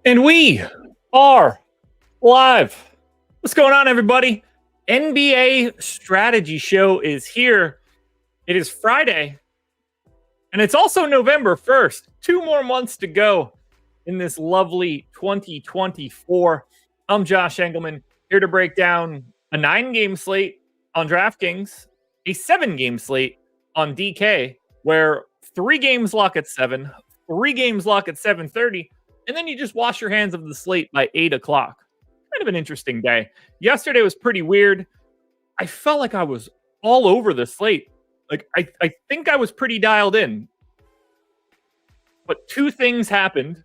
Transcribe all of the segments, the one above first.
And we are live. What's going on, everybody? NBA Strategy Show is here. It is Friday, and it's also November 1st. 2 more months to go in this lovely 2024. I'm Josh Engleman, here to break down a 9-game slate on DraftKings, a 7-game slate on DK, where 3 games lock at 7, 3 games lock at 7:30, and then you just wash your hands of the slate by 8 o'clock. Kind of an interesting day. Yesterday was pretty weird. I felt like I was all over the slate. Like, I think I was pretty dialed in. But 2 things happened,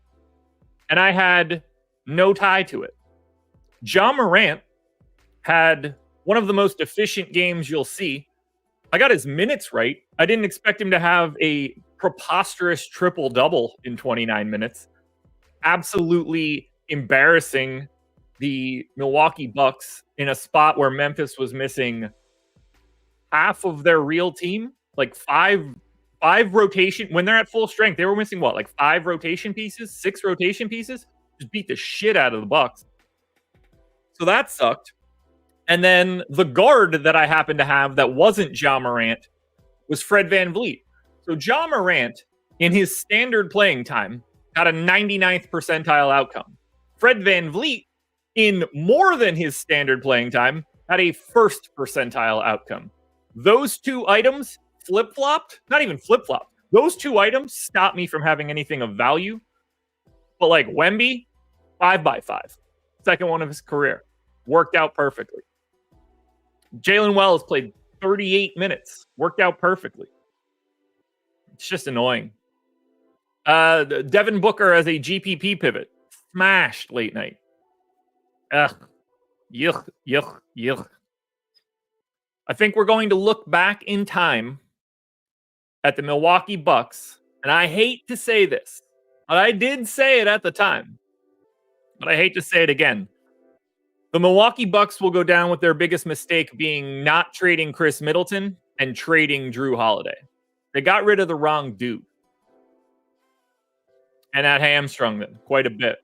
and I had no tie to it. Ja Morant had one of the most efficient games you'll see. I got his minutes right. I didn't expect him to have a preposterous triple-double in 29 minutes. Absolutely embarrassing the Milwaukee Bucks in a spot where Memphis was missing half of their real team, like five rotation. When they're at full strength, they were missing what, like 5 rotation pieces, 6 rotation pieces? Just beat the shit out of the Bucks. So that sucked. And then the guard that I happened to have that wasn't Ja Morant was Fred VanVleet. So Ja Morant, in his standard playing time, got a 99th percentile outcome. Fred VanVleet, in more than his standard playing time, had a 1st percentile outcome. Those 2 items flip-flopped, not even flip-flopped. Those 2 items stopped me from having anything of value. But like Wemby, 5x5. Second one of his career. Worked out perfectly. Jalen Wells played 38 minutes. Worked out perfectly. It's just annoying. Devin Booker as a GPP pivot. Smashed late night. Ugh. Yuck, yuck, yuck. I think we're going to look back in time at the Milwaukee Bucks, and I hate to say this, but I did say it at the time, but I hate to say it again. The Milwaukee Bucks will go down with their biggest mistake being not trading Chris Middleton and trading Drew Holiday. They got rid of the wrong dude. And that hamstrung them quite a bit.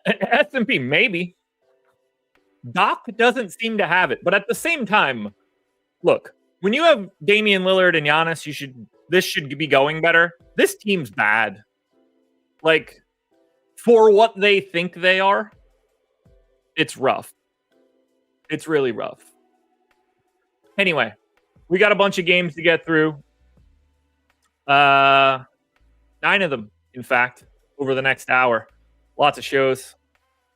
S&P, maybe. Doc doesn't seem to have it. But at the same time, look, when you have Damian Lillard and Giannis, this should be going better. This team's bad. Like, for what they think they are, it's rough. It's really rough. Anyway, we got a bunch of games to get through. 9 of them, in fact, over the next hour. Lots of shows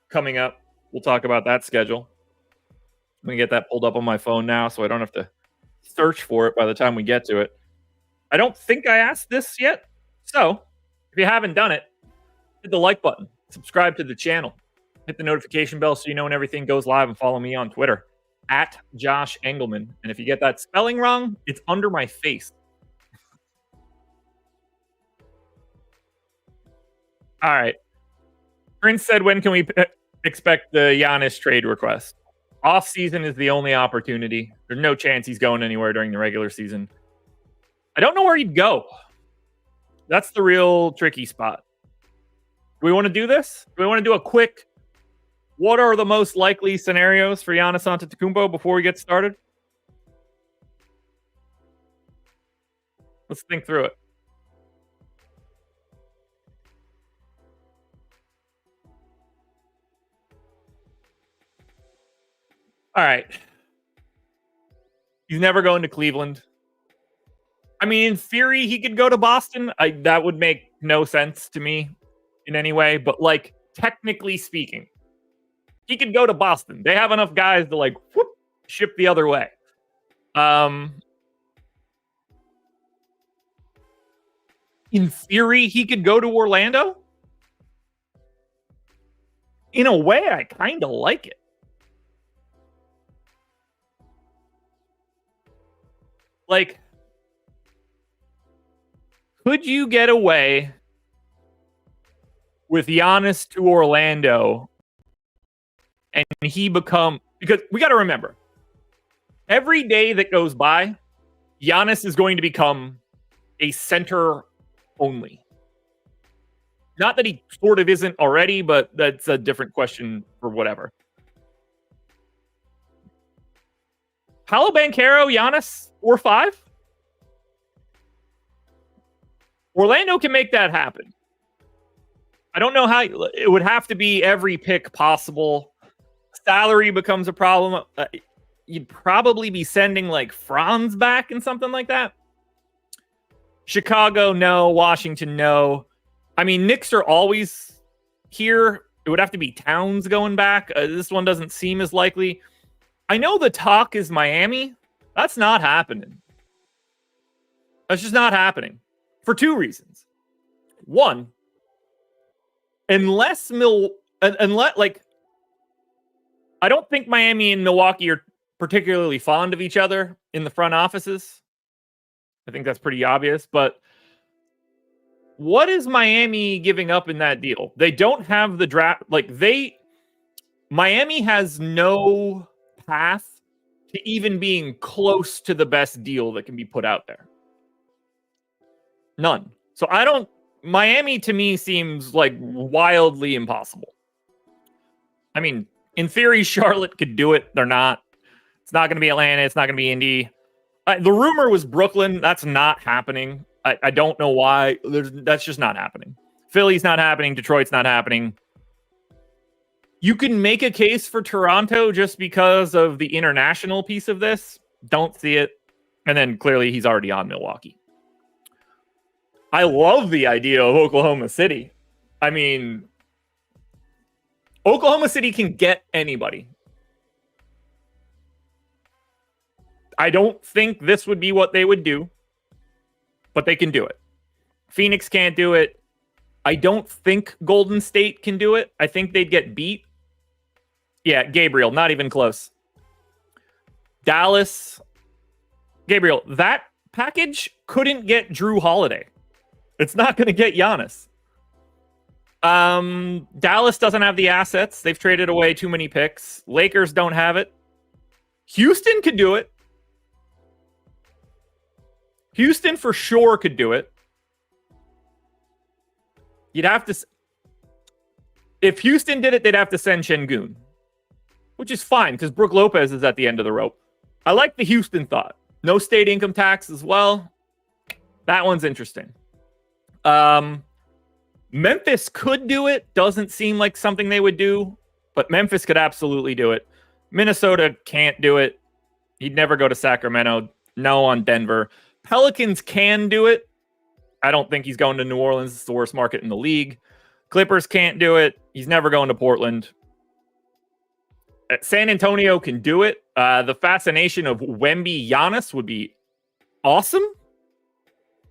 coming up. We'll talk about that schedule. I'm going to get that pulled up on my phone now so I don't have to search for it by the time we get to it. I don't think I asked this yet. So, if you haven't done it, hit the like button. Subscribe to the channel. Hit the notification bell so you know when everything goes live, and follow me on Twitter at Josh Engleman. And if you get that spelling wrong, it's under my face. All right. Prince said, when can we expect the Giannis trade request? Off season is the only opportunity. There's no chance he's going anywhere during the regular season. I don't know where he'd go. That's the real tricky spot. Do we want to do this? Do we want to do a quick, what are the most likely scenarios for Giannis Antetokounmpo before we get started? Let's think through it. All right. He's never going to Cleveland. I mean, in theory, he could go to Boston. That would make no sense to me in any way. But, like, technically speaking, he could go to Boston. They have enough guys to, like, ship the other way. In theory, he could go to Orlando. In a way, I kind of like it. Like, could you get away with Giannis to Orlando and he become, because we got to remember, every day that goes by, Giannis is going to become a center only. Not that he sort of isn't already, but that's a different question for whatever. Paolo Banchero, Giannis, 4-5? Orlando can make that happen. I don't know how it would have to be every pick possible. Salary becomes a problem. You'd probably be sending like Franz back and something like that. Chicago, no. Washington, no. I mean, Knicks are always here. It would have to be Towns going back. This one doesn't seem as likely. I know the talk is Miami. That's not happening. That's just not happening for two reasons. One, unless like, I don't think Miami and Milwaukee are particularly fond of each other in the front offices. I think that's pretty obvious, but what is Miami giving up in that deal? They don't have the draft. Miami has no path to even being close to the best deal that can be put out there. None. So Miami to me seems like wildly impossible. I mean, in theory, Charlotte could do it. They're not. It's not going to be Atlanta. It's not going to be Indy. The rumor was Brooklyn. That's not happening. I don't know why. That's just not happening. Philly's not happening. Detroit's not happening. You can make a case for Toronto just because of the international piece of this. Don't see it. And then clearly he's already on Milwaukee. I love the idea of Oklahoma City. I mean, Oklahoma City can get anybody. I don't think this would be what they would do, but they can do it. Phoenix can't do it. I don't think Golden State can do it. I think they'd get beat. Yeah, Gabriel, not even close. Dallas, Gabriel, that package couldn't get Drew Holiday. It's not going to get Giannis. Dallas doesn't have the assets. They've traded away too many picks. Lakers don't have it. Houston could do it. Houston for sure could do it. You'd have to... If Houston did it, they'd have to send Şengün, which is fine because Brook Lopez is at the end of the rope. I like the Houston thought. No state income tax as well. That one's interesting. Memphis could do it. Doesn't seem like something they would do, but Memphis could absolutely do it. Minnesota can't do it. He'd never go to Sacramento. No on Denver. Pelicans can do it. I don't think he's going to New Orleans. It's the worst market in the league. Clippers can't do it. He's never going to Portland. San Antonio can do it. The fascination of Wemby Giannis would be awesome.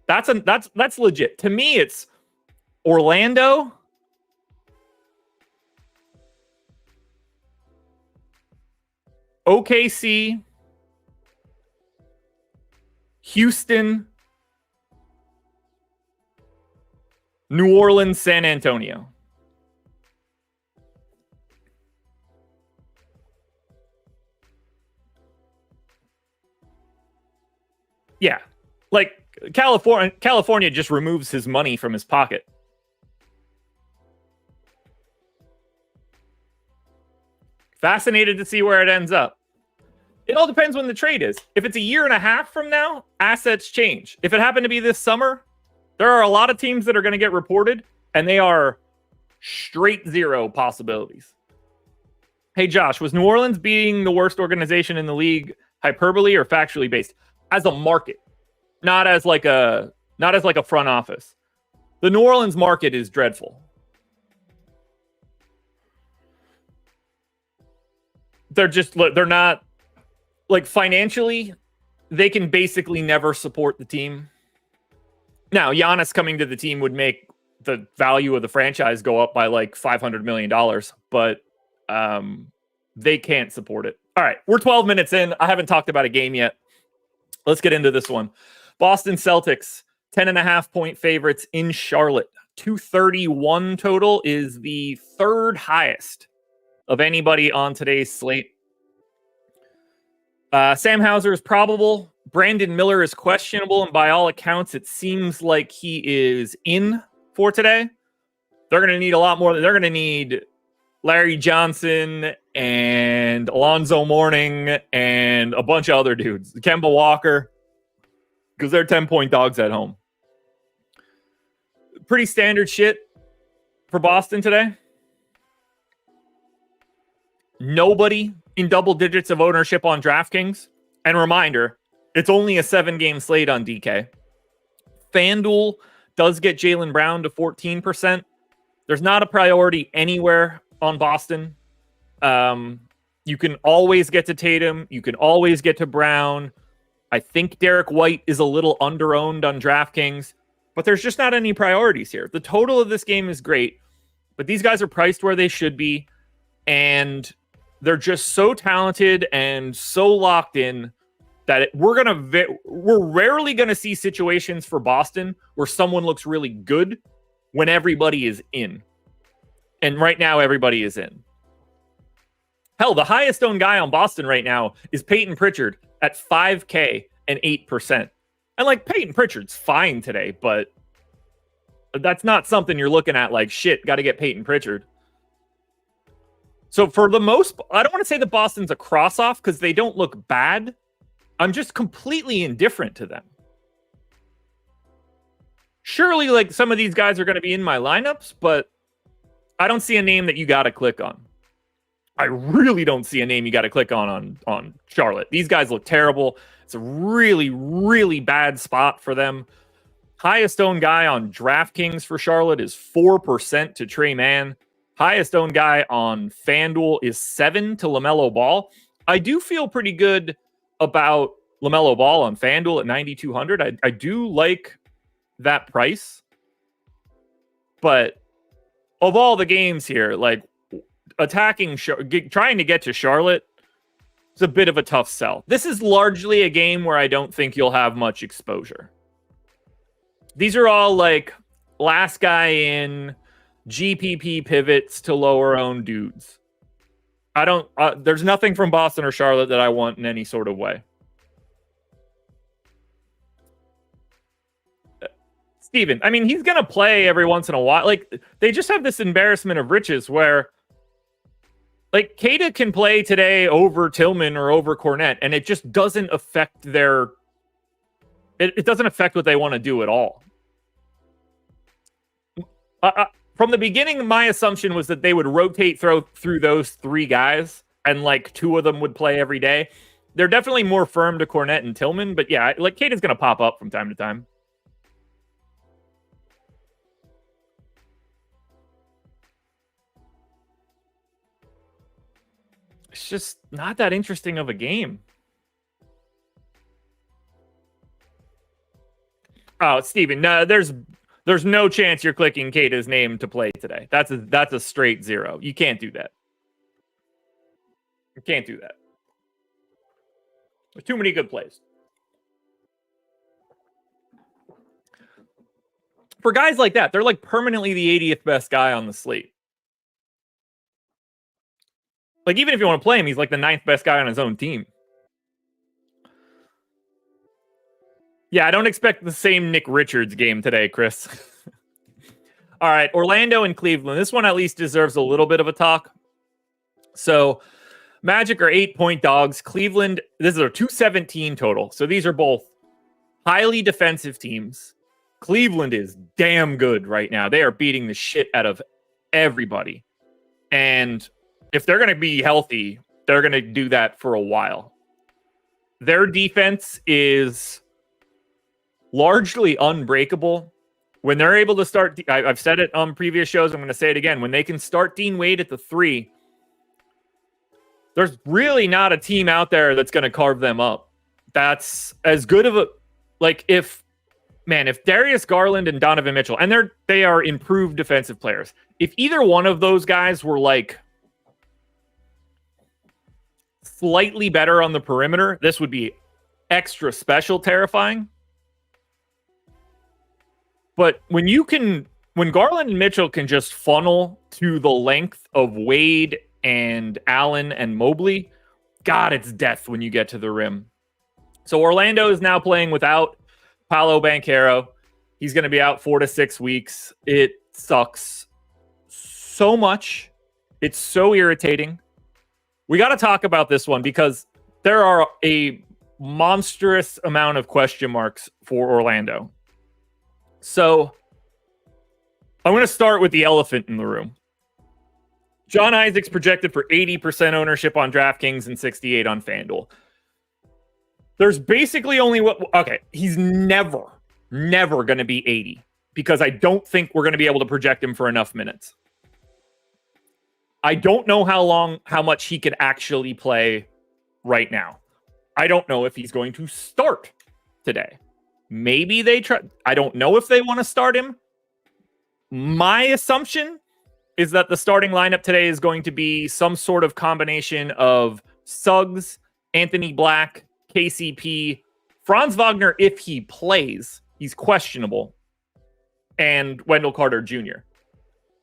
That's legit. To me, it's Orlando, OKC, Houston, New Orleans, San Antonio. Yeah. Like California just removes his money from his pocket. Fascinated to see where it ends up. It all depends when the trade is. If it's a year and a half from now, assets change. If it happened to be this summer, there are a lot of teams that are going to get reported, and they are straight zero possibilities. Hey, Josh, was New Orleans being the worst organization in the league hyperbole or factually based? As a market, not as like a front office. The New Orleans market is dreadful. They're not, like, financially, they can basically never support the team. Now, Giannis coming to the team would make the value of the franchise go up by like $500 million, but they can't support it. All right, we're 12 minutes in. I haven't talked about a game yet. Let's get into this one. Boston Celtics, 10.5 point favorites in Charlotte. 231 total is the third highest of anybody on today's slate. Sam Hauser is probable. Brandon Miller is questionable, and by all accounts, it seems like he is in for today. They're going to need a lot more. They're going to need Larry Johnson and Alonzo Mourning and a bunch of other dudes. Kemba Walker, because they're 10-point dogs at home. Pretty standard shit for Boston today. Nobody in double digits of ownership on DraftKings. And reminder, it's only a 7-game slate on DK. FanDuel does get Jaylen Brown to 14%. There's not a priority anywhere on Boston. You can always get to Tatum. You can always get to Brown. I think Derek White is a little underowned on DraftKings, but there's just not any priorities here. The total of this game is great, but these guys are priced where they should be, and they're just so talented and so locked in that we're rarely going to see situations for Boston where someone looks really good when everybody is in. And right now, everybody is in. Hell, the highest owned guy on Boston right now is Peyton Pritchard at 5K and 8%. And like, Peyton Pritchard's fine today, but that's not something you're looking at like, shit, got to get Peyton Pritchard. So for the most, I don't want to say that Boston's a cross-off because they don't look bad. I'm just completely indifferent to them. Surely, like, some of these guys are going to be in my lineups, but I don't see a name that you got to click on. I really don't see a name you got to click on Charlotte. These guys look terrible. It's a really, really bad spot for them. Highest owned guy on DraftKings for Charlotte is 4% to Trey Mann. Highest owned guy on FanDuel is 7 to LaMelo Ball. I do feel pretty good about LaMelo Ball on FanDuel at 9,200. I do like that price. But of all the games here, like, trying to get to Charlotte, it's a bit of a tough sell. This is largely a game where I don't think you'll have much exposure. These are all like last guy in GPP pivots to lower owned dudes. There's nothing from Boston or Charlotte that I want in any sort of way. Steven, I mean, he's going to play every once in a while. Like, they just have this embarrassment of riches where, like, Kata can play today over Tillman or over Cornette, and it just doesn't affect it doesn't affect what they want to do at all. From the beginning, my assumption was that they would rotate through those three guys, and like two of them would play every day. They're definitely more firm to Cornette and Tillman, but yeah, like, Kata's going to pop up from time to time. It's just not that interesting of a game. Oh, Steven, no, there's no chance you're clicking Kata's name to play today. That's a straight zero. You can't do that. You can't do that. There's too many good plays. For guys like that, they're like permanently the 80th best guy on the slate. Like, even if you want to play him, he's like the 9th best guy on his own team. Yeah, I don't expect the same Nick Richards game today, Chris. All right, Orlando and Cleveland. This one at least deserves a little bit of a talk. So, Magic are 8-point dogs. Cleveland, this is a 217 total. So these are both highly defensive teams. Cleveland is damn good right now. They are beating the shit out of everybody. And if they're going to be healthy, they're going to do that for a while. Their defense is largely unbreakable. When they're able to start, I've said it on previous shows, I'm going to say it again. When they can start Dean Wade at the 3, there's really not a team out there that's going to carve them up. That's as good of a, like, if Darius Garland and Donovan Mitchell, and they are improved defensive players. If either one of those guys were like slightly better on the perimeter, this would be extra special terrifying. But when Garland and Mitchell can just funnel to the length of Wade and Allen and Mobley, God, it's death when you get to the rim. So Orlando is now playing without Paolo Banchero. He's going to be out 4 to 6 weeks. It sucks so much. It's so irritating. We got to talk about this one because there are a monstrous amount of question marks for Orlando. So I'm going to start with the elephant in the room. John Isaac's projected for 80% ownership on DraftKings and 68 on FanDuel. There's basically only he's never going to be 80 because I don't think we're going to be able to project him for enough minutes. I don't know how much he could actually play right now. I don't know if he's going to start today. Maybe they try. I don't know if they want to start him. My assumption is that the starting lineup today is going to be some sort of combination of Suggs, Anthony Black, KCP, Franz Wagner, if he plays, he's questionable, and Wendell Carter Jr.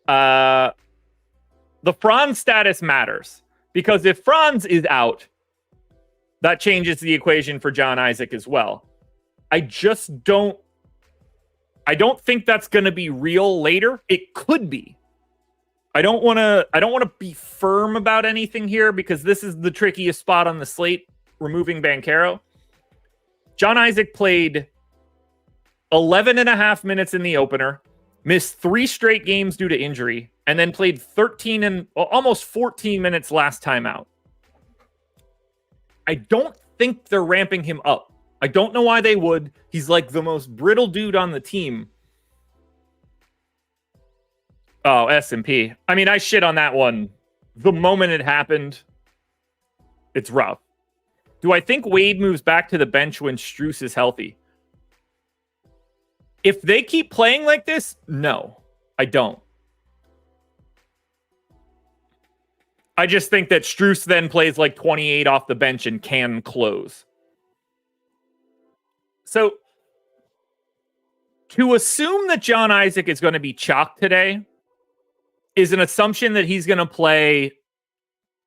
The Franz status matters because if Franz is out, that changes the equation for John Isaac as well. I don't think that's going to be real later. It could be. I don't want to be firm about anything here because this is the trickiest spot on the slate, removing Banchero. John Isaac played 11 and a half minutes in the opener, missed 3 straight games due to injury, and then played 13 and almost 14 minutes last time out. I don't think they're ramping him up. I don't know why they would. He's like the most brittle dude on the team. Oh, S&P. I mean, I shit on that one the moment it happened. It's rough. Do I think Wade moves back to the bench when Strus is healthy? If they keep playing like this, no, I don't. I just think that Strus then plays like 28 off the bench and can close. So, to assume that John Isaac is going to be chalked today is an assumption that he's going to play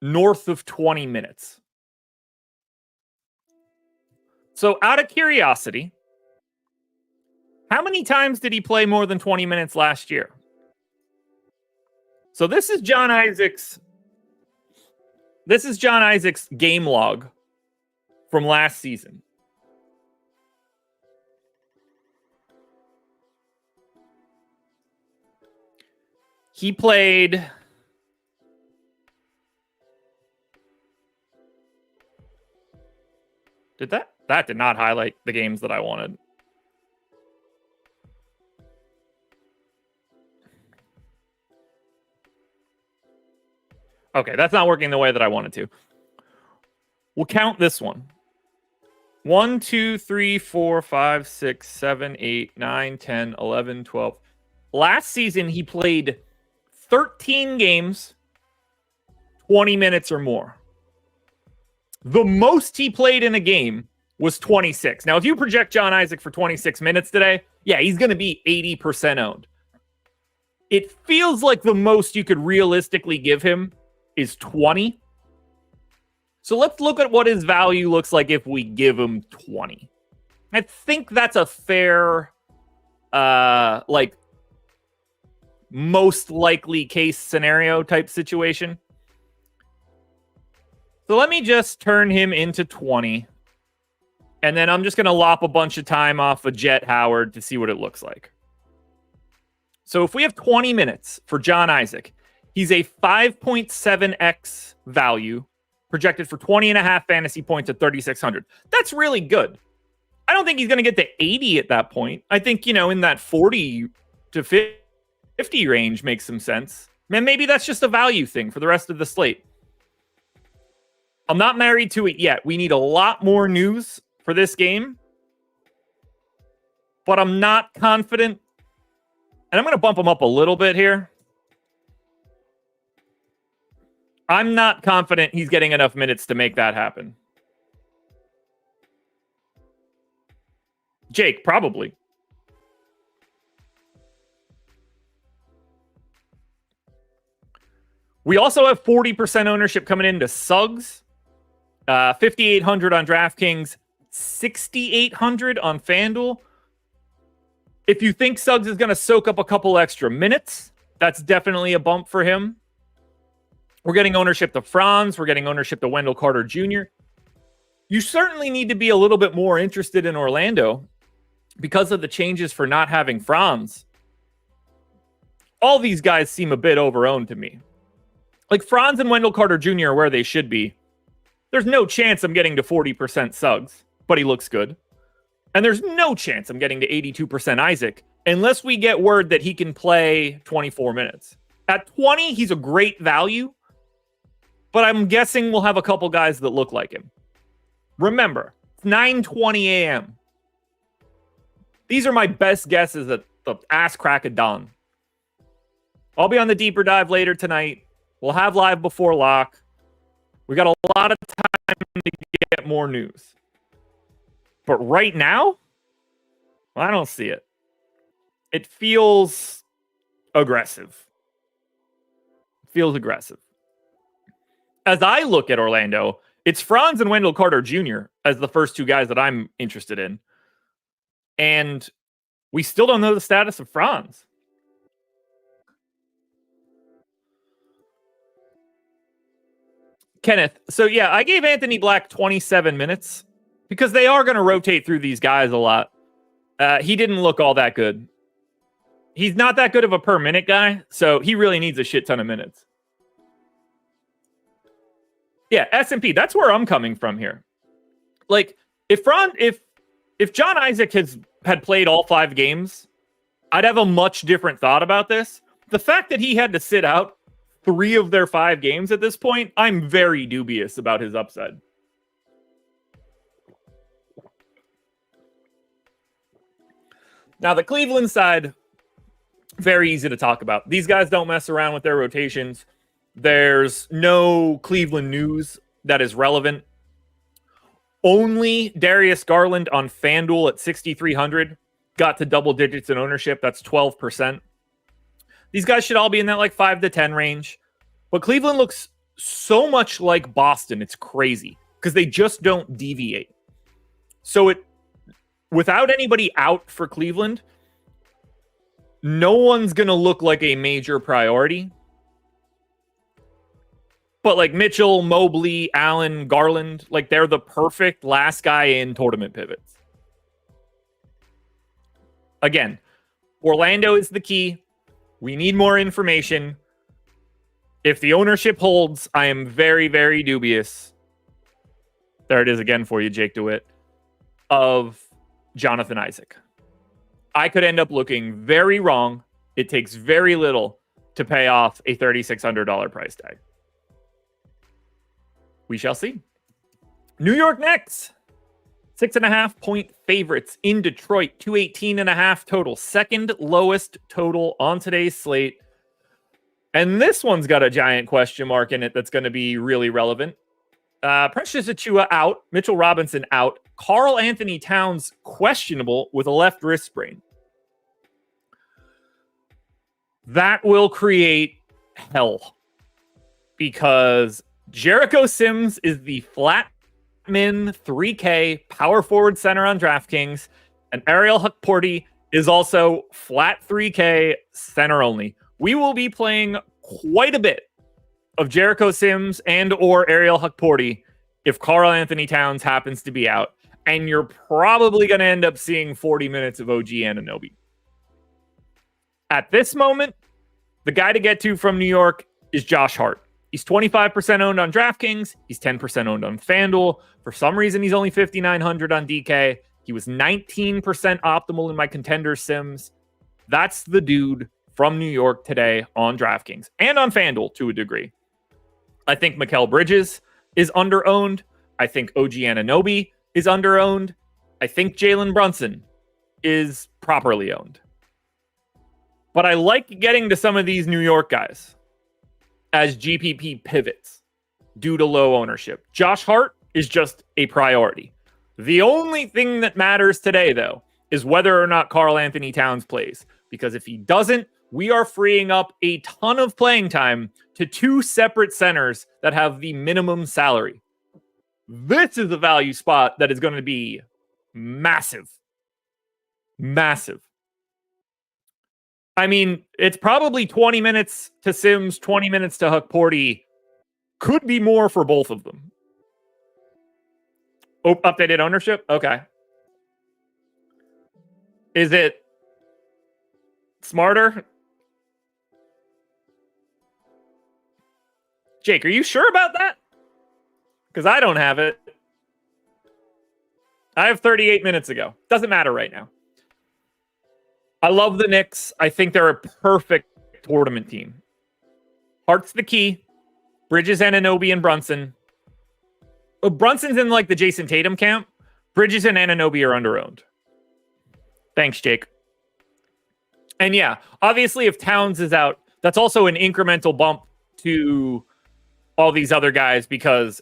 north of 20 minutes. So, out of curiosity, how many times did he play more than 20 minutes last year? So this is John Isaac's game log from last season. He played that did not highlight the games that I wanted. Okay, that's not working the way that I wanted to. We'll count this one. 1, 2, 3, 4, 5, 6, 7, 8, 9, 10, 11, 12. Last season, he played 13 games, 20 minutes or more. The most he played in a game was 26. Now, if you project John Isaac for 26 minutes today, yeah, he's going to be 80% owned. It feels like the most you could realistically give him is 20. So let's look at what his value looks like if we give him 20. I think that's a fair, most likely case scenario type situation. So let me just turn him into 20. And then I'm just going to lop a bunch of time off of Jet Howard to see what it looks like. So if we have 20 minutes for John Isaac, he's a 5.7x value, projected for 20 and a half fantasy points at 3,600. That's really good. I don't think he's going to get to 80 at that point. I think, in that 40 to 50 range makes some sense. And maybe that's just a value thing for the rest of the slate. I'm not married to it yet. We need a lot more news for this game. But I'm not confident. And I'm going to bump him up a little bit here. I'm not confident he's getting enough minutes to make that happen. Jake, probably. We also have 40% ownership coming into Suggs. 5,800 on DraftKings, 6,800 on FanDuel. If you think Suggs is going to soak up a couple extra minutes, that's definitely a bump for him. We're getting ownership to Franz. We're getting ownership to Wendell Carter Jr. You certainly need to be a little bit more interested in Orlando because of the changes for not having Franz. All these guys seem a bit overowned to me. Like Franz and Wendell Carter Jr. are where they should be. There's no chance I'm getting to 40% Suggs, but he looks good. And there's no chance I'm getting to 82% Isaac unless we get word that he can play 24 minutes. At 20, he's a great value, but I'm guessing we'll have a couple guys that look like him. Remember, it's 9:20 a.m. These are my best guesses at the ass crack of dawn. I'll be on the deeper dive later tonight. We'll have live before lock. We got a lot of time to get more news. But right now, I don't see it. It feels aggressive. As I look at Orlando, it's Franz and Wendell Carter Jr. as the first two guys that I'm interested in. And we still don't know the status of Franz. Kenneth, so yeah, I gave Anthony Black 27 minutes because they are going to rotate through these guys a lot. He didn't look all that good. He's not that good of a per minute guy, so he really needs a shit ton of minutes. Yeah, S&P, that's where I'm coming from here. Like, if John Isaac had played all 5 games, I'd have a much different thought about this. The fact that he had to sit out 3 of their 5 games at this point, I'm very dubious about his upside. Now, the Cleveland side, very easy to talk about. These guys don't mess around with their rotations. There's no Cleveland news that is relevant. Only Darius Garland on FanDuel at 6,300 got to double digits in ownership. That's 12%. These guys should all be in that like 5 to 10 range. But Cleveland looks so much like Boston. It's crazy because they just don't deviate. So without anybody out for Cleveland, no one's going to look like a major priority. But like Mitchell, Mobley, Allen, Garland, like they're the perfect last guy in tournament pivots. Again, Orlando is the key. We need more information. If the ownership holds, I am very, very dubious. There it is again for you, Jake DeWitt, of Jonathan Isaac. I could end up looking very wrong. It takes very little to pay off a $3,600 price tag. We shall see. New York Knicks, 6.5 point favorites in Detroit, 218.5 total, second lowest total on today's slate. And this one's got a giant question mark in it that's going to be really relevant. Precious Achiuwa out, Mitchell Robinson out, Karl Anthony Towns questionable with a left wrist sprain. That will create hell because Jericho Sims is the flat min 3K power forward center on DraftKings, and Ariel Hukporti is also flat 3K center only. We will be playing quite a bit of Jericho Sims and or Ariel Hukporti if Karl Anthony Towns happens to be out, and you're probably going to end up seeing 40 minutes of OG Anunoby. At this moment, the guy to get to from New York is Josh Hart. He's 25% owned on DraftKings. He's 10% owned on FanDuel. For some reason, he's only 5,900 on DK. He was 19% optimal in my contender sims. That's the dude from New York today on DraftKings and on FanDuel to a degree. I think Mikal Bridges is underowned. I think OG Anunoby is underowned. I think Jalen Brunson is properly owned. But I like getting to some of these New York guys as GPP pivots due to low ownership. Josh Hart is just a priority. The only thing that matters today, though, is whether or not Karl Anthony Towns plays. Because if he doesn't, we are freeing up a ton of playing time to 2 separate centers that have the minimum salary. This is a value spot that is going to be massive. Massive. I mean, it's probably 20 minutes to Sims, 20 minutes to Huckporty. Could be more for both of them. Oh, updated ownership? Okay. Is it smarter? Jake, are you sure about that? Because I don't have it. I have 38 minutes ago. Doesn't matter right now. I love the Knicks. I think they're a perfect tournament team. Hart's the key. Bridges, Anunoby, and Brunson. Brunson's in like the Jason Tatum camp. Bridges and Anunoby are under-owned. Thanks, Jake. And yeah, obviously if Towns is out, that's also an incremental bump to all these other guys, because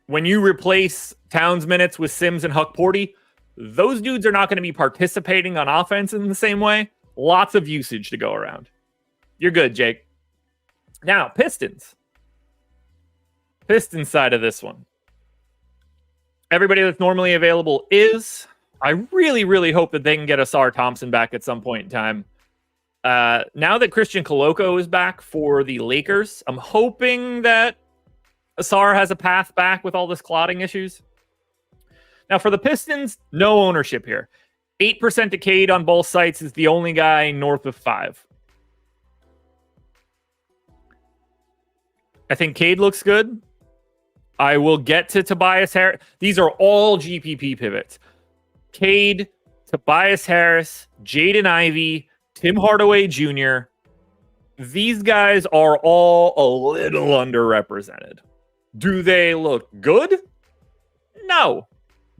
when you replace Towns minutes with Sims and Huckporty, those dudes are not going to be participating on offense in the same way. Lots of usage to go around. You're good, Jake. Now, Pistons. Pistons side of this one. Everybody that's normally available is. I really, really hope that they can get Asar Thompson back at some point in time. Now that Christian Koloko is back for the Lakers, I'm hoping that Asar has a path back with all this clotting issues. Now, for the Pistons, no ownership here. 8% to Cade on both sites is the only guy north of 5. I think Cade looks good. I will get to Tobias Harris. These are all GPP pivots. Cade, Tobias Harris, Jaden Ivey, Tim Hardaway Jr. These guys are all a little underrepresented. Do they look good? No.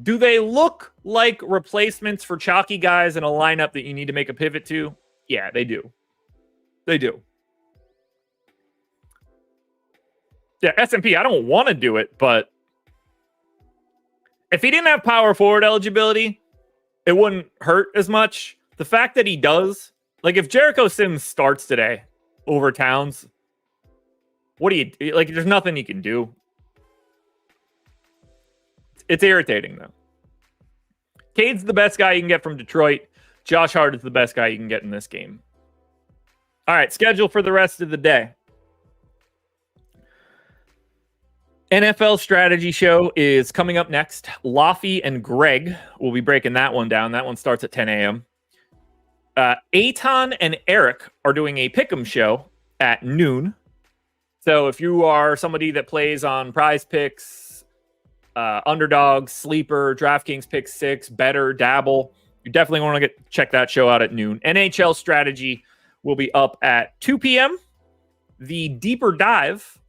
Do they look like replacements for chalky guys in a lineup that you need to make a pivot to? Yeah, they do. They do. Yeah, S&P, I don't want to do it, but if he didn't have power forward eligibility, it wouldn't hurt as much. The fact that he does, like if Jericho Sims starts today over Towns, what do you, like there's nothing he can do. It's irritating though. Cade's the best guy you can get from Detroit. Josh Hart is the best guy you can get in this game. All right, schedule for the rest of the day. NFL strategy show is coming up next. Laffy and Greg will be breaking that one down. That one starts at 10 a.m. Eitan and Eric are doing a pick'em show at noon. So if you are somebody that plays on Prize Picks, Underdog, Sleeper, DraftKings Pick 6, Better, Dabble, you definitely want to check that show out at noon. NHL strategy will be up at 2 p.m. The deeper dive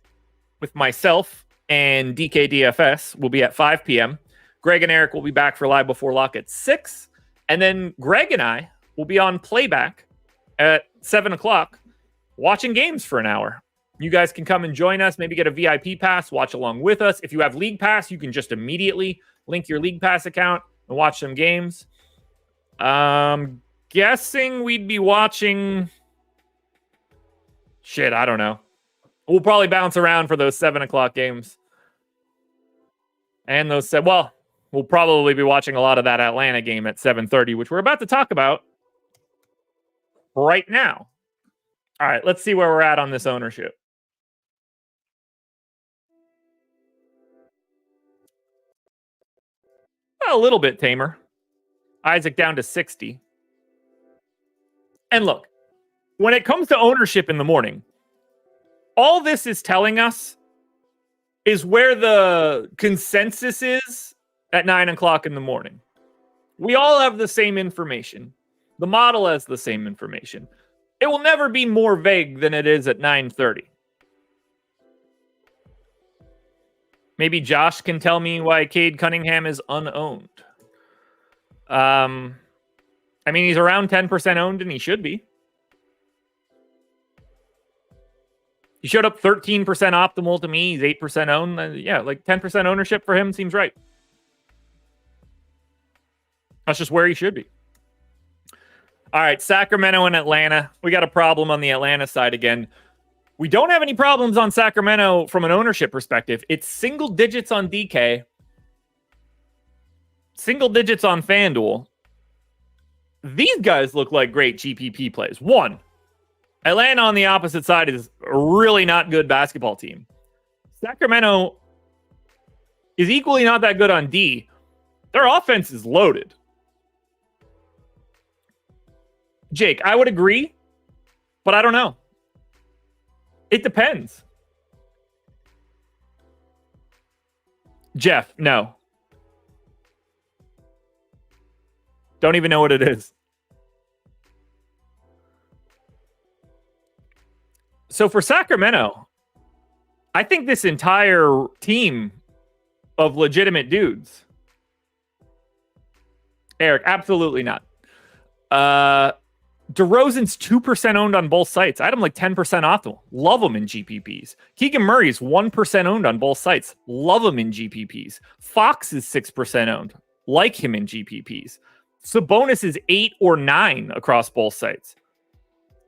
with myself and DK DFS will be at 5 p.m. Greg and Eric will be back for Live Before Lock at 6. And then Greg and I will be on playback at 7 o'clock watching games for an hour. You guys can come and join us, maybe get a VIP pass, watch along with us. If you have League Pass, you can just immediately link your League Pass account and watch some games. Guessing we'd be watching... Shit, I don't know. We'll probably bounce around for those 7 o'clock games. And those we'll probably be watching a lot of that Atlanta game at 7:30, which we're about to talk about right now. All right, let's see where we're at on this ownership. A little bit tamer. Isaac down to 60. And look, when it comes to ownership in the morning, all this is telling us is where the consensus is at 9 o'clock in the morning. We all have the same information. The model has the same information. It will never be more vague than it is at 9:30. Maybe Josh can tell me why Cade Cunningham is unowned. I mean, he's around 10% owned, and he should be. He showed up 13% optimal to me. He's 8% owned. Yeah, like 10% ownership for him seems right. That's just where he should be. All right, Sacramento and Atlanta. We got a problem on the Atlanta side again. We don't have any problems on Sacramento from an ownership perspective. It's single digits on DK. single digits on FanDuel. These guys look like great GPP plays. One, Atlanta on the opposite side is a really not good basketball team. Sacramento is equally not that good on D. Their offense is loaded. Jake, I would agree, but I don't know. It depends. Jeff, no. Don't even know what it is. So for Sacramento, I think this entire team of legitimate dudes. Eric, absolutely not. DeRozan's 2% owned on both sites. I had him like 10% off them. Love him in GPPs. Keegan Murray's 1% owned on both sites. Love him in GPPs. Fox is 6% owned. Like him in GPPs. Sabonis is 8 or 9 across both sites.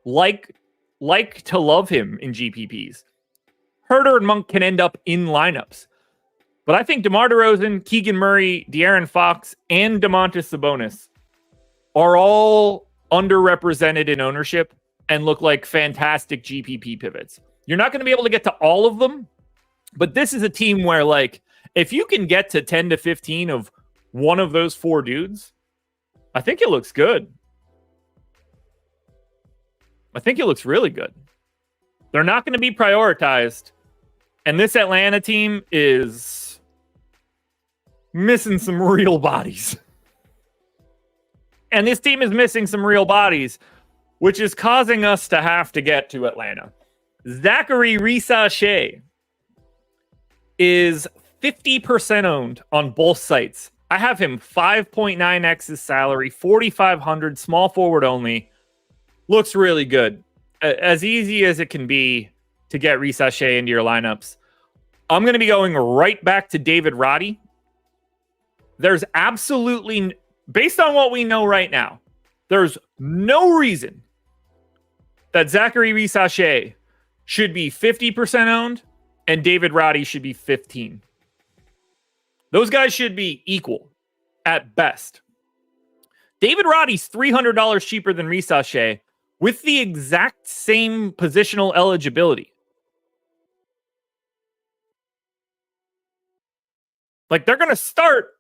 Like to love him in GPPs. Herter and Monk can end up in lineups. But I think DeMar DeRozan, Keegan Murray, De'Aaron Fox, and Domantas Sabonis are all underrepresented in ownership and look like fantastic GPP pivots. You're not going to be able to get to all of them, but this is a team where, like, if you can get to 10 to 15 of one of those four dudes, I think it looks good. I think it looks really good. They're not going to be prioritized, and this Atlanta team is missing some real bodies. And this team is missing some real bodies, which is causing us to have to get to Atlanta. Zachary Risachet is 50% owned on both sites. I have him 5.9x his salary, 4,500, small forward only. Looks really good. As easy as it can be to get Risachet into your lineups. I'm going to be going right back to David Roddy. There's absolutely, based on what we know right now, there's no reason that Zachary Risachet should be 50% owned and David Roddy should be 15. Those guys should be equal at best. David Roddy's $300 cheaper than Risachet with the exact same positional eligibility. Like, they're going to start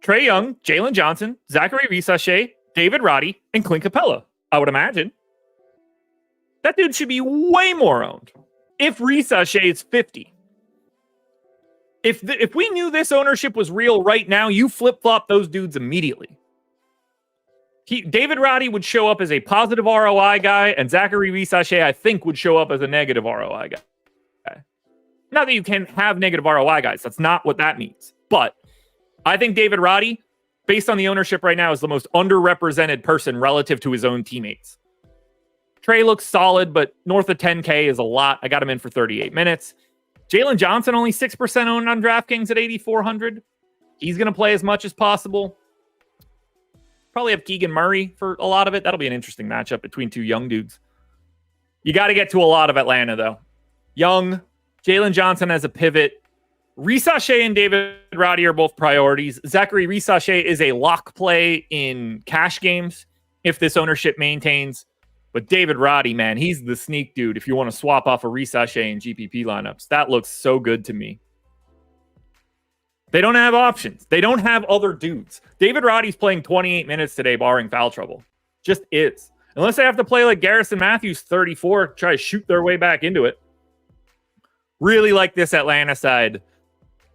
Trae Young, Jalen Johnson, Zachary Risachet, David Roddy, and Clint Capella, I would imagine. That dude should be way more owned if Risachet is 50. If we knew this ownership was real right now, you flip-flop those dudes immediately. David Roddy would show up as a positive ROI guy, and Zachary Risachet, I think, would show up as a negative ROI guy. Not that you can have negative ROI guys. That's not what that means. But I think David Roddy, based on the ownership right now, is the most underrepresented person relative to his own teammates. Trae looks solid, but north of 10K is a lot. I got him in for 38 minutes. Jalen Johnson, only 6% owned on DraftKings at 8,400. He's going to play as much as possible. Probably have Keegan Murray for a lot of it. That'll be an interesting matchup between two young dudes. You got to get to a lot of Atlanta, though. Young, Jalen Johnson as a pivot. Risachet and David Roddy are both priorities. Zachary Risachet is a lock play in cash games if this ownership maintains. But David Roddy, man, he's the sneak dude if you want to swap off a Risachet in GPP lineups. That looks so good to me. They don't have options. They don't have other dudes. David Roddy's playing 28 minutes today, barring foul trouble. Just is. Unless they have to play like Garrison Matthews, 34, try to shoot their way back into it. Really like this Atlanta side.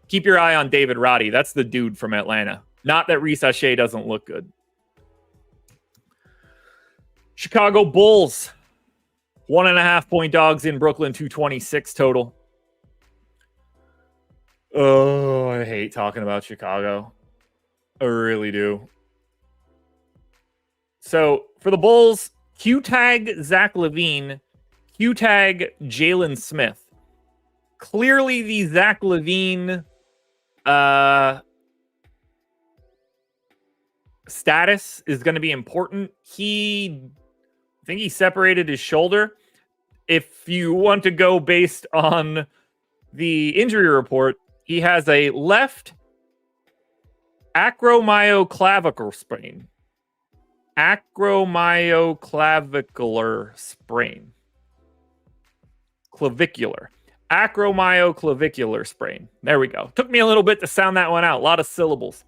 Keep your eye on David Roddy. That's the dude from Atlanta. Not that Risachet doesn't look good. Chicago Bulls. 1.5 point dogs in Brooklyn, 226 total. Oh, I hate talking about Chicago. I really do. So for the Bulls, Q-tag Zach LaVine, Q-tag Jalen Smith. Clearly the Zach LaVine status is going to be important. I think he separated his shoulder. If you want to go based on the injury report, he has a left Acromyoclavicular sprain. Acromyoclavicular sprain. Clavicular. Acromyoclavicular sprain. There we go. Took me a little bit to sound that one out. A lot of syllables.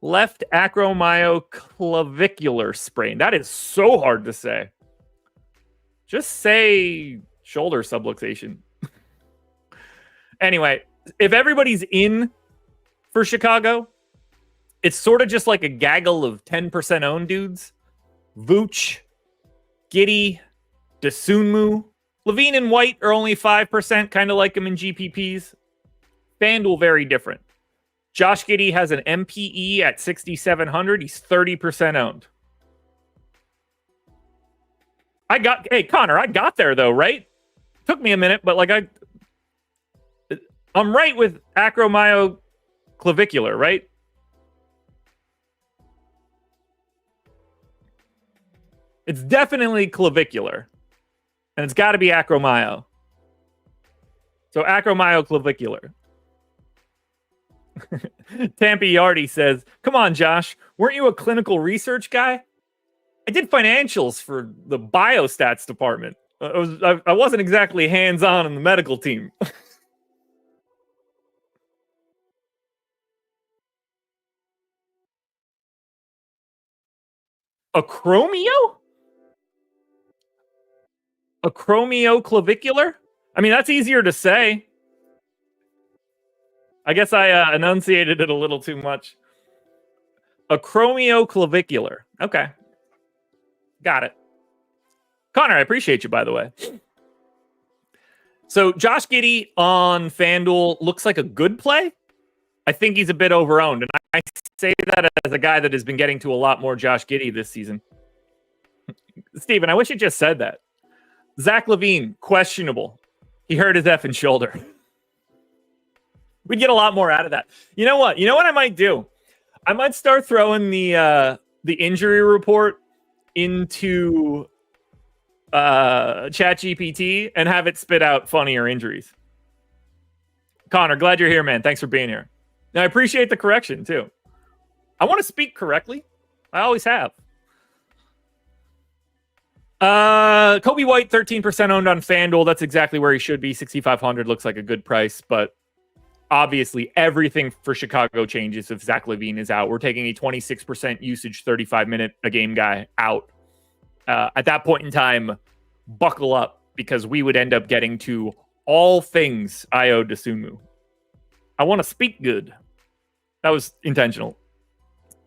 Left acromyoclavicular sprain. That is so hard to say. Just say shoulder subluxation. Anyway, if everybody's in for Chicago, it's sort of just like a gaggle of 10% owned dudes. Vooch, Giddey, Dosunmu. Levine and White are only 5%, kind of like them in GPPs. FanDuel, very different. Josh Giddey has an MPE at 6,700. He's 30% owned. Hey, Connor, I got there though, right? Took me a minute, but like I'm right with acromyoclavicular, right? It's definitely clavicular. And it's got to be acromyo. So acromyoclavicular. Tampa Yardy says, come on, Josh. Weren't you a clinical research guy? I did financials for the biostats department. I wasn't exactly hands-on in the medical team. Acromio? Acromioclavicular? I mean, that's easier to say. I guess I enunciated it a little too much. Acromioclavicular. Okay. Got it. Connor, I appreciate you, by the way. So Josh Giddey on FanDuel looks like a good play. I think he's a bit overowned. And I say that as a guy that has been getting to a lot more Josh Giddey this season. Steven, I wish you just said that. Zach LaVine, questionable. He hurt his effing shoulder. We'd get a lot more out of that. You know what? You know what I might do? I might start throwing the injury report into ChatGPT and have it spit out funnier injuries. Connor, glad you're here, man. Thanks for being here. Now, I appreciate the correction, too. I want to speak correctly. I always have. Kobe White, 13% owned on FanDuel. That's exactly where he should be. 6,500 looks like a good price, but obviously everything for Chicago changes if Zach LaVine is out. We're taking a 26% usage, 35-minute a game guy out. At that point in time, buckle up because we would end up getting to all things Ayo Dosunmu. I want to speak good. That was intentional.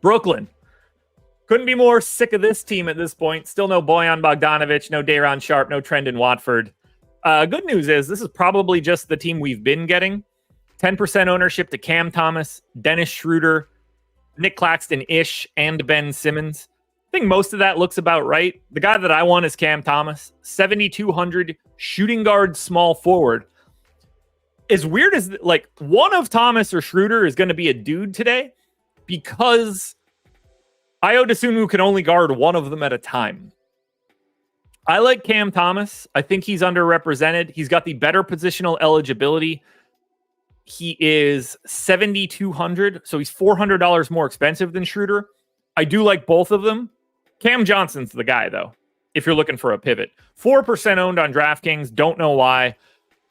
Brooklyn. Couldn't be more sick of this team at this point. Still no Bojan Bogdanovic, no Day'Ron Sharpe, no Trendon Watford. Good news is this is probably just the team we've been getting. 10% ownership to Cam Thomas, Dennis Schroeder, Nick Claxton-ish, and Ben Simmons. I think most of that looks about right. The guy that I want is Cam Thomas. 7,200 shooting guard, small forward. As weird as, like, one of Thomas or Schroeder is going to be a dude today because Ayo Dosunmu can only guard one of them at a time. I like Cam Thomas. I think he's underrepresented. He's got the better positional eligibility. He is 7,200, so he's $400 more expensive than Schroeder. I do like both of them. Cam Johnson's the guy, though, if you're looking for a pivot. 4% owned on DraftKings. Don't know why.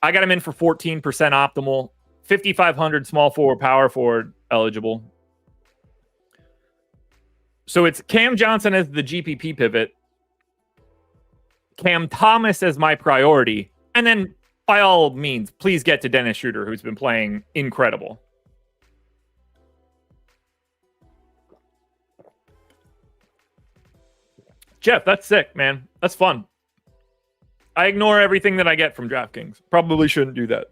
I got him in for 14% optimal. 5,500 small forward, power forward eligible. So it's Cam Johnson as the GPP pivot, Cam Thomas as my priority, and then by all means, please get to Dennis Schroeder, who's been playing incredible. Jeff, that's sick, man. That's fun. I ignore everything that I get from DraftKings. Probably shouldn't do that.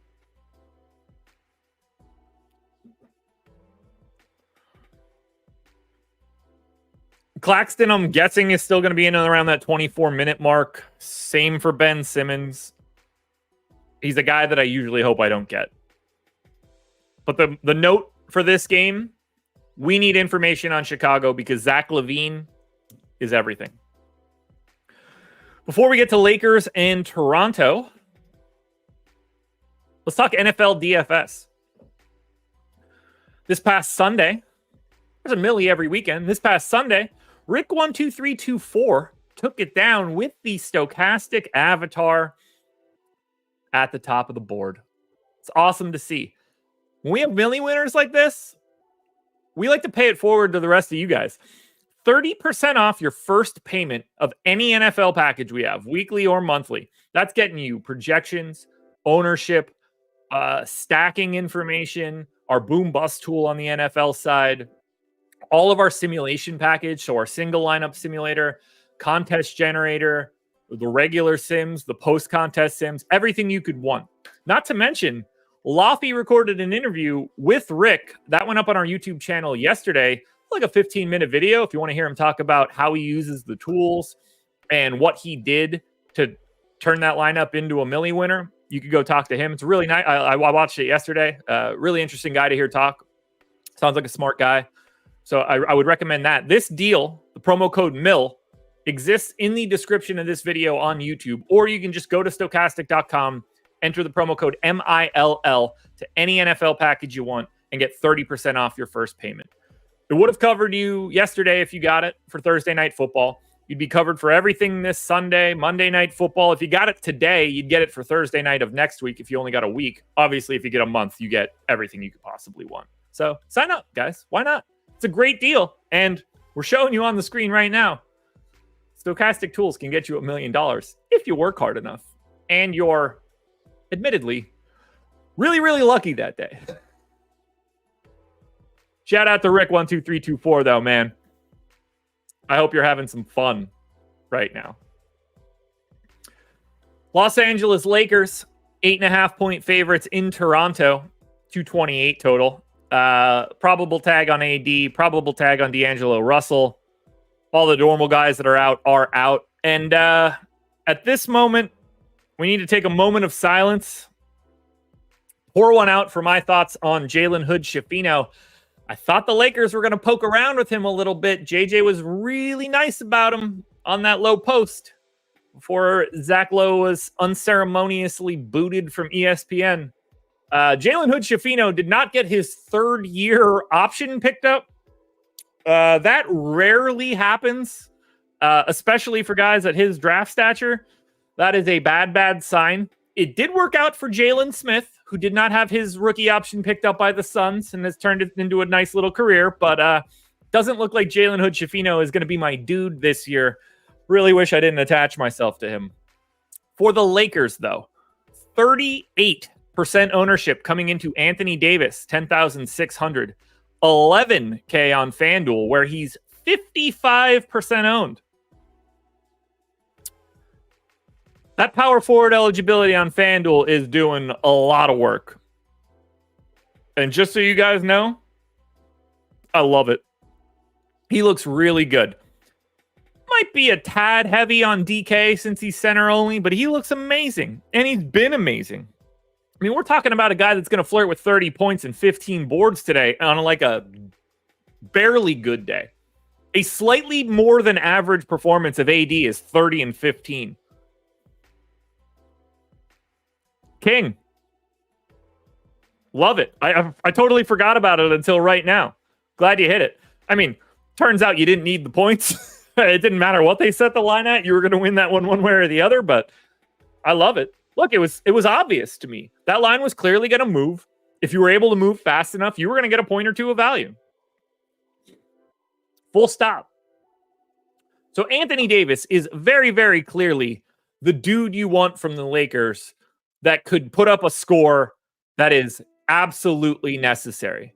Claxton, I'm guessing, is still going to be in and around that 24-minute mark. Same for Ben Simmons. He's a guy that I usually hope I don't get. But the note for this game, we need information on Chicago because Zach LaVine is everything. Before we get to Lakers and Toronto, let's talk NFL DFS. This past Sunday, There's a milli every weekend. This past Sunday, Rick12324 took it down with the Stokastic avatar at the top of the board. It's awesome to see. When we have milli winners like this, we like to pay it forward to the rest of you guys. 30% off your first payment of any NFL package we have, weekly or monthly. That's getting you projections, ownership, stacking information, our boom bust tool on the NFL side, all of our simulation package. So our single lineup simulator, contest generator, the regular sims, the post contest sims, everything you could want. Not to mention, Lofty recorded an interview with Rick that went up on our YouTube channel yesterday, like a 15-minute video. If you want to hear him talk about how he uses the tools and what he did to turn that lineup into a milli winner, you could go talk to him. It's really nice. I watched it yesterday. Really interesting guy to hear talk. Sounds like a smart guy. So I would recommend that. This deal, the promo code MIL, exists in the description of this video on YouTube, or you can just go to stokastic.com, enter the promo code MILL to any NFL package you want, and get 30% off your first payment. It would have covered you yesterday if you got it for Thursday Night Football. You'd be covered for everything this Sunday, Monday Night Football. If you got it today, you'd get it for Thursday night of next week if you only got a week. Obviously, if you get a month, you get everything you could possibly want. So sign up, guys. Why not? It's a great deal. And we're showing you on the screen right now. Stokastic tools can get you $1 million if you work hard enough. And you're, admittedly, really, really lucky that day. Shout out to Rick12324, though, man. I hope you're having some fun right now. Los Angeles Lakers, 8.5-point favorites in Toronto, 228 total. Probable tag on AD, probable tag on D'Angelo Russell. All the normal guys that are out are out. And at this moment, we need to take a moment of silence. Pour one out for my thoughts on Jalen Hood-Schifino. I thought the Lakers were going to poke around with him a little bit. JJ was really nice about him on that low post before Zach Lowe was unceremoniously booted from ESPN. Jalen Hood-Schifino did not get his third-year option picked up. That rarely happens, especially for guys at his draft stature. That is a bad sign. It did work out for Jalen Smith, who did not have his rookie option picked up by the Suns and has turned it into a nice little career, but doesn't look like Jalen Hood-Schifino is going to be my dude this year. Really wish I didn't attach myself to him. For the Lakers, though, 38% ownership coming into Anthony Davis, 10,600. 11K on FanDuel, where he's 55% owned. That power forward eligibility on FanDuel is doing a lot of work. And just so you guys know, I love it. He looks really good. Might be a tad heavy on DK since he's center only, but he looks amazing. And he's been amazing. I mean, we're talking about a guy that's going to flirt with 30 points and 15 boards today on like a barely good day. A slightly more than average performance of AD is 30 and 15. King. Love it. I totally forgot about it until right now. Glad you hit it. I mean, turns out you didn't need the points. It didn't matter what they set the line at. You were going to win that one way or the other, but I love it. Look, it was obvious to me. That line was clearly going to move. If you were able to move fast enough, you were going to get a point or two of value. Full stop. So Anthony Davis is very, very clearly the dude you want from the Lakers that could put up a score that is absolutely necessary.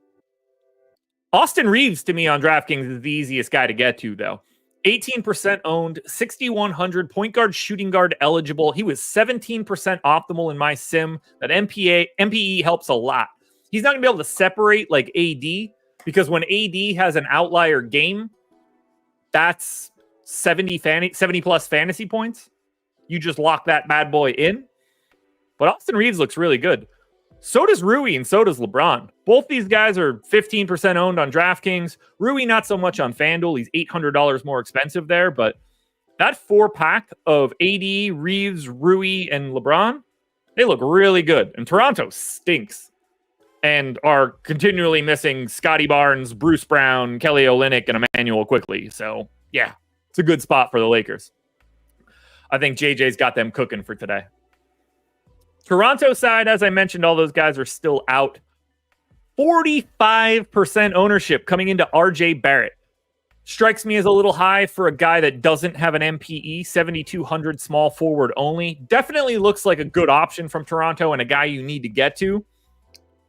Austin Reeves, to me, on DraftKings is the easiest guy to get to, though. 18% owned, 6,100, point guard, shooting guard eligible. He was 17% optimal in my sim. That MPE helps a lot. He's not going to be able to separate like AD, because when AD has an outlier game, that's 70 plus fantasy points. You just lock that bad boy in. But Austin Reeves looks really good. So does Rui and so does LeBron. Both these guys are 15% owned on DraftKings. Rui not so much on FanDuel. He's $800 more expensive there. But that 4-pack of AD, Reeves, Rui, and LeBron, they look really good. And Toronto stinks. and are continually missing Scotty Barnes, Bruce Brown, Kelly Olynyk, and Emmanuel Quickly. So, yeah, it's a good spot for the Lakers. I think JJ's got them cooking for today. Toronto side, as I mentioned, all those guys are still out. 45% ownership coming into RJ Barrett. Strikes me as a little high for a guy that doesn't have an MPE, 7,200 small forward only. Definitely looks like a good option from Toronto and a guy you need to get to.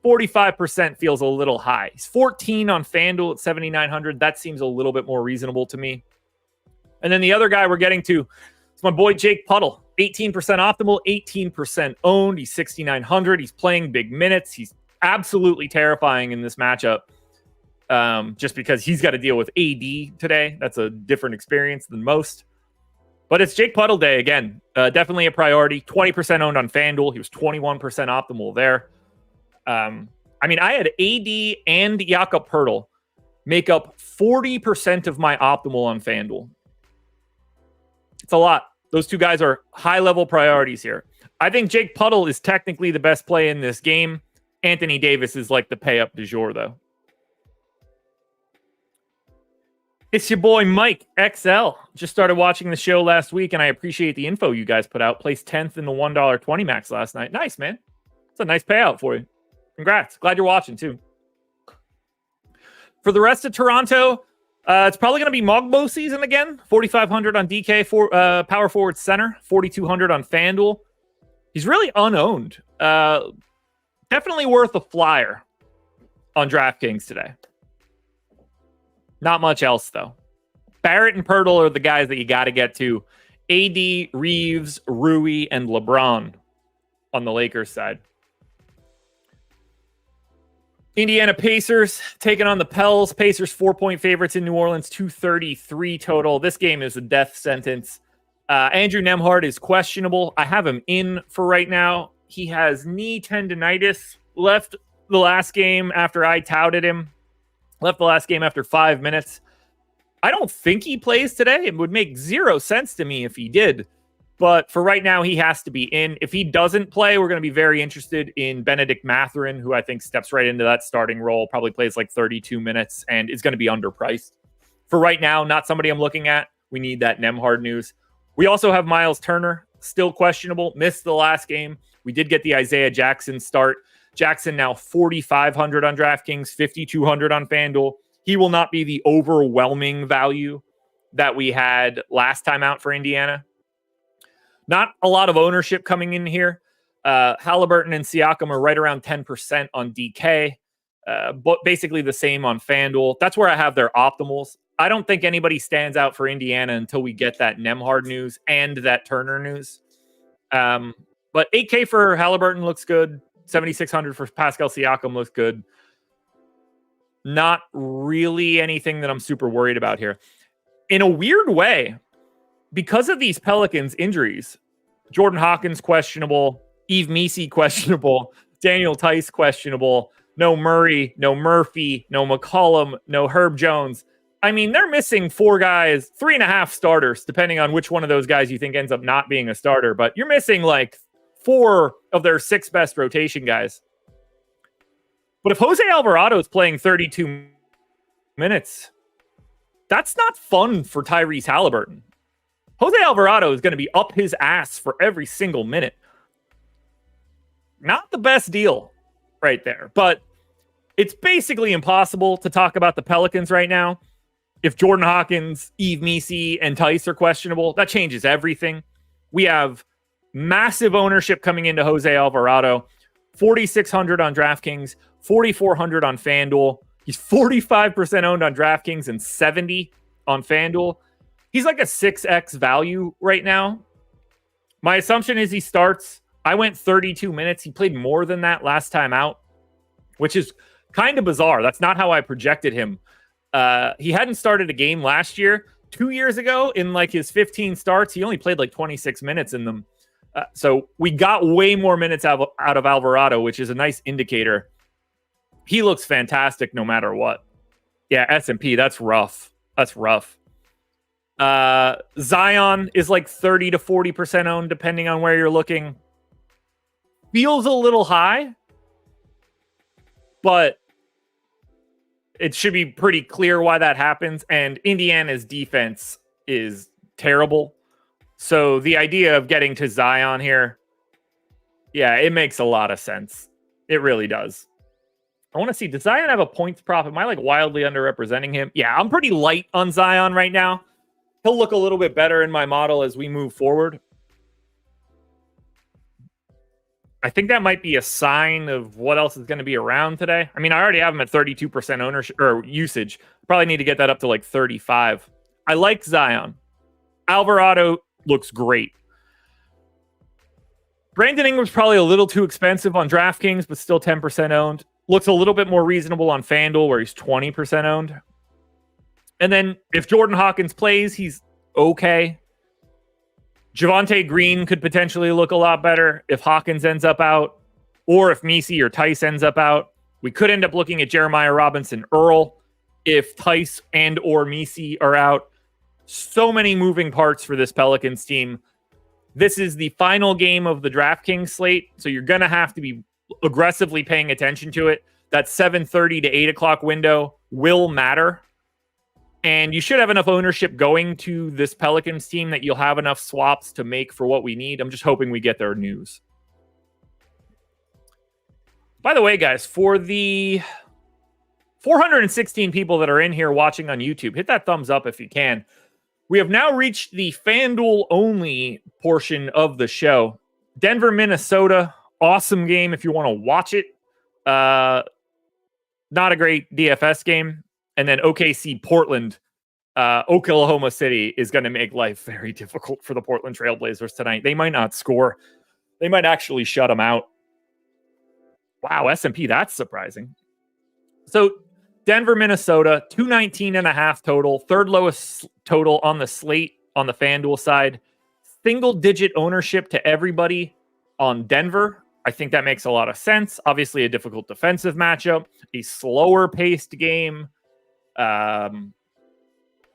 45% feels a little high. He's 14 on FanDuel at 7,900. That seems a little bit more reasonable to me. And then the other guy we're getting to is my boy Jake Puddle. 18% optimal, 18% owned. He's 6,900. He's playing big minutes. He's absolutely terrifying in this matchup. Just because he's got to deal with AD today. That's a different experience than most. But it's Jake Puddle day again. Definitely a priority. 20% owned on FanDuel. He was 21% optimal there. I mean, I had AD and Jakob Poeltl make up 40% of my optimal on FanDuel. It's a lot. Those two guys are high-level priorities here. I think Jake Puddle is technically the best play in this game. Anthony Davis is like the pay-up du jour, though. It's your boy Mike XL. Just started watching the show last week, and I appreciate the info you guys put out. Placed 10th in the $1.20 max last night. Nice, man. It's a nice payout for you. Congrats. Glad you're watching, too. For the rest of Toronto, it's probably going to be Mogbo season again. 4,500 on DK, for power forward center. 4,200 on FanDuel. He's really unowned. Definitely worth a flyer on DraftKings today. Not much else, though. Barrett and Poeltl are the guys that you got to get to. AD, Reeves, Rui, and LeBron on the Lakers side. Indiana Pacers taking on the Pels. Pacers 4-point favorites in New Orleans, 233 total. This game is a death sentence. Andrew Nembhard is questionable. I have him in for right now. He has knee tendonitis. Left the last game after I touted him. Left the last game after 5 minutes. I don't think he plays today. It would make zero sense to me if he did. But for right now, he has to be in. If he doesn't play, we're going to be very interested in Benedict Mathurin, who I think steps right into that starting role, probably plays like 32 minutes, and is going to be underpriced. For right now, not somebody I'm looking at. We need that Nembhard news. We also have Miles Turner, still questionable, missed the last game. We did get the Isaiah Jackson start. Jackson now 4,500 on DraftKings, 5,200 on FanDuel. He will not be the overwhelming value that we had last time out for Indiana. Not a lot of ownership coming in here. Halliburton and Siakam are right around 10% on DK, but basically the same on FanDuel. That's where I have their optimals. I don't think anybody stands out for Indiana until we get that Nembhard news and that Turner news. But 8K for Halliburton looks good. 7,600 for Pascal Siakam looks good. Not really anything that I'm super worried about here. In a weird way, because of these Pelicans injuries, Jordan Hawkins questionable, Yves Missi questionable, Daniel Tice questionable, no Murray, no Murphy, no McCollum, no Herb Jones. I mean, they're missing 4 guys, 3.5 starters, depending on which one of those guys you think ends up not being a starter. But you're missing like 4 of their 6 best rotation guys. But if Jose Alvarado is playing 32 minutes, that's not fun for Tyrese Halliburton. Jose Alvarado is going to be up his ass for every single minute. Not the best deal right there, but it's basically impossible to talk about the Pelicans right now. If Jordan Hawkins, Yves Missi, and Tice are questionable, that changes everything. We have massive ownership coming into Jose Alvarado. 4,600 on DraftKings, 4,400 on FanDuel. He's 45% owned on DraftKings and 70 on FanDuel. He's like a 6x value right now. My assumption is he starts. I went 32 minutes. He played more than that last time out, which is kind of bizarre. That's not how I projected him. He hadn't started a game last year. 2 years ago, in like his 15 starts, he only played like 26 minutes in them. So we got way more minutes out of Alvarado, which is a nice indicator. He looks fantastic no matter what. Yeah, S&P, that's rough. That's rough. Zion is like 30 to 40% owned, depending on where you're looking. Feels a little high. but it should be pretty clear why that happens. And Indiana's defense is terrible. So the idea of getting to Zion here, yeah, it makes a lot of sense. It really does. I want to see, does Zion have a points prop? Am I like wildly underrepresenting him? Yeah, I'm pretty light on Zion right now. He'll look a little bit better in my model as we move forward. I think that might be a sign of what else is going to be around today. I mean, I already have him at 32% ownership or usage. Probably need to get that up to like 35. I like Zion. Alvarado looks great. Brandon Ingram's probably a little too expensive on DraftKings, but still 10% owned. Looks a little bit more reasonable on FanDuel, where he's 20% owned. And then if Jordan Hawkins plays, he's okay. Javonte Green could potentially look a lot better if Hawkins ends up out, or if Messi or Tice ends up out. We could end up looking at Jeremiah Robinson Earl if Tice and or Messi are out. So many moving parts for this Pelicans team. This is the final game of the DraftKings slate, so you're going to have to be aggressively paying attention to it. That 7:30 to 8 o'clock window will matter. And you should have enough ownership going to this Pelicans team that you'll have enough swaps to make for what we need. I'm just hoping we get their news. By the way, guys, for the 416 people that are in here watching on YouTube, hit that thumbs up if you can. We have now reached the FanDuel only portion of the show. Denver, Minnesota, awesome game if you want to watch it. Not a great DFS game. And then OKC, Portland, Oklahoma City is going to make life very difficult for the Portland Trailblazers tonight. They might not score. They might actually shut them out. Wow, S&P, that's surprising. So Denver, Minnesota, 219.5 total. Third lowest total on the slate on the FanDuel side. Single-digit ownership to everybody on Denver. I think that makes a lot of sense. Obviously, a difficult defensive matchup. A slower-paced game.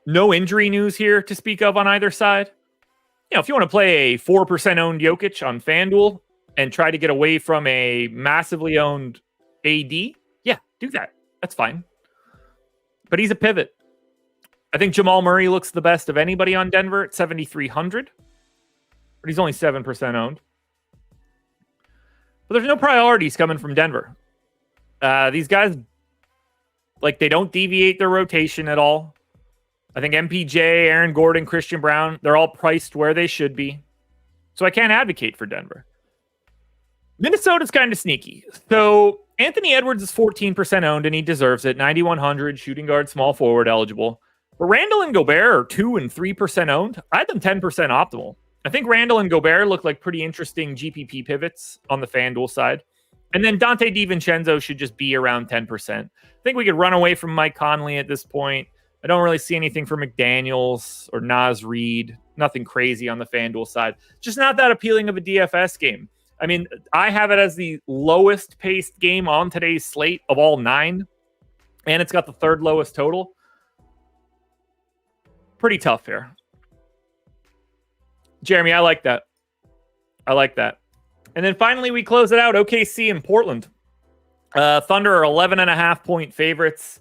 No injury news here to speak of on either side. You know, if you want to play a 4% owned Jokic on FanDuel and try to get away from a massively owned AD, yeah, do that. That's fine. But he's a pivot. I think Jamal Murray looks the best of anybody on Denver at 7,300. But he's only 7% owned. But there's no priorities coming from Denver. These guys, like, they don't deviate their rotation at all. I think MPJ, Aaron Gordon, Christian Brown, they're all priced where they should be. So I can't advocate for Denver. Minnesota's kind of sneaky. So Anthony Edwards is 14% owned, and he deserves it. 9,100, shooting guard, small forward eligible. But Randall and Gobert are 2 and 3% owned. I had them 10% optimal. I think Randall and Gobert look like pretty interesting GPP pivots on the FanDuel side. And then Dante DiVincenzo should just be around 10%. I think we could run away from Mike Conley at this point. I don't really see anything for McDaniels or Naz Reid. Nothing crazy on the FanDuel side. Just not that appealing of a DFS game. I mean, I have it as the lowest paced game on today's slate of all 9. And it's got the third lowest total. Pretty tough here. Jeremy, I like that. I like that. And then finally, we close it out. OKC and Portland. Thunder are 11.5 point favorites.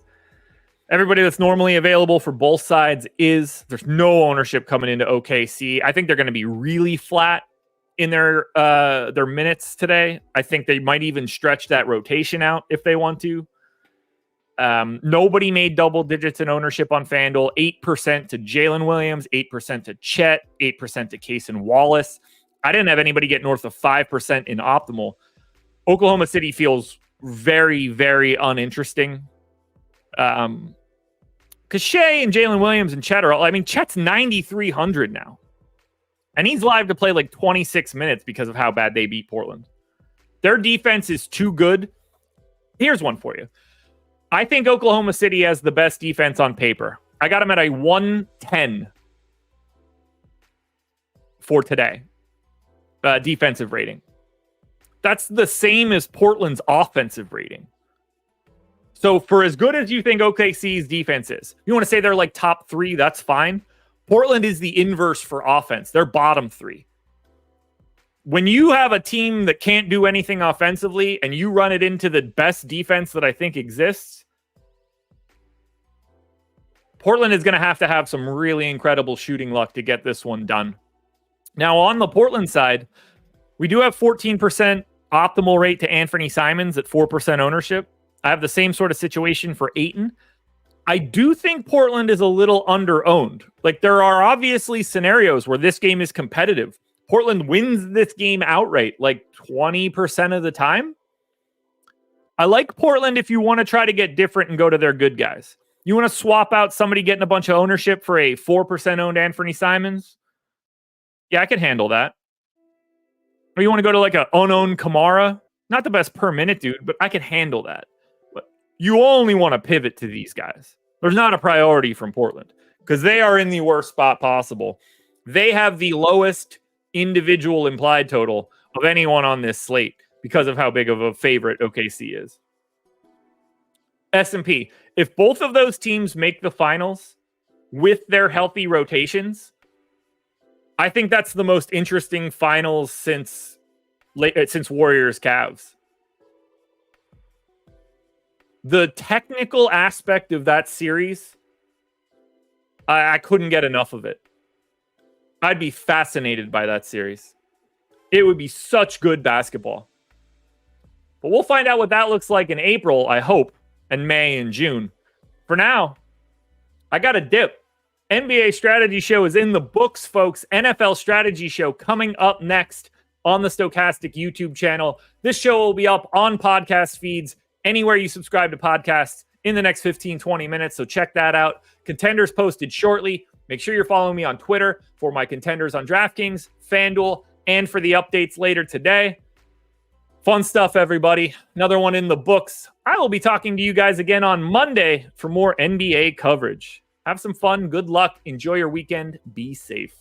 Everybody that's normally available for both sides is. There's no ownership coming into OKC. I think they're going to be really flat in their minutes today. I think they might even stretch that rotation out if they want to. Nobody made double digits in ownership on FanDuel. 8% to Jalen Williams, 8% to Chet, 8% to Cason Wallace. I didn't have anybody get north of 5% in optimal. Oklahoma City feels very, very uninteresting. Because Shea and Jalen Williams and Chet are all, I mean, Chet's 9,300 now. And he's live to play like 26 minutes because of how bad they beat Portland. Their defense is too good. Here's one for you. I think Oklahoma City has the best defense on paper. I got them at a 110 for today. Defensive rating. That's the same as Portland's offensive rating. So for as good as you think OKC's defense is, you want to say they're like top 3, that's fine. Portland is the inverse for offense. They're bottom 3. when you have a team that can't do anything offensively and you run it into the best defense that I think exists, Portland is going to have some really incredible shooting luck to get this one done. Now, on the Portland side, we do have 14% optimal rate to Anthony Simons at 4% ownership. I have the same sort of situation for Ayton. I do think Portland is a little under-owned. Like, there are obviously scenarios where this game is competitive. Portland wins this game outright, like 20% of the time. I like Portland if you want to try to get different and go to their good guys. You want to swap out somebody getting a bunch of ownership for a 4% owned Anthony Simons? Yeah, I can handle that. Or you want to go to like an unowned Kamara? Not the best per minute dude, but I can handle that. But you only want to pivot to these guys. There's not a priority from Portland because they are in the worst spot possible. They have the lowest individual implied total of anyone on this slate because of how big of a favorite OKC is. S&P, if both of those teams make the finals with their healthy rotations, I think that's the most interesting finals since Warriors Cavs. The technical aspect of that series, I couldn't get enough of it. I'd be fascinated by that series. It would be such good basketball. But we'll find out what that looks like in April, I hope, and May and June. For now, I got a dip. NBA Strategy Show is in the books, folks. NFL Strategy Show coming up next on the Stokastic YouTube channel. This show will be up on podcast feeds anywhere you subscribe to podcasts in the next 15-20 minutes, so check that out. Contenders posted shortly. Make sure you're following me on Twitter for my contenders on DraftKings, FanDuel, and for the updates later today. Fun stuff, everybody. Another one in the books. I will be talking to you guys again on Monday for more NBA coverage. Have some fun. Good luck. Enjoy your weekend. Be safe.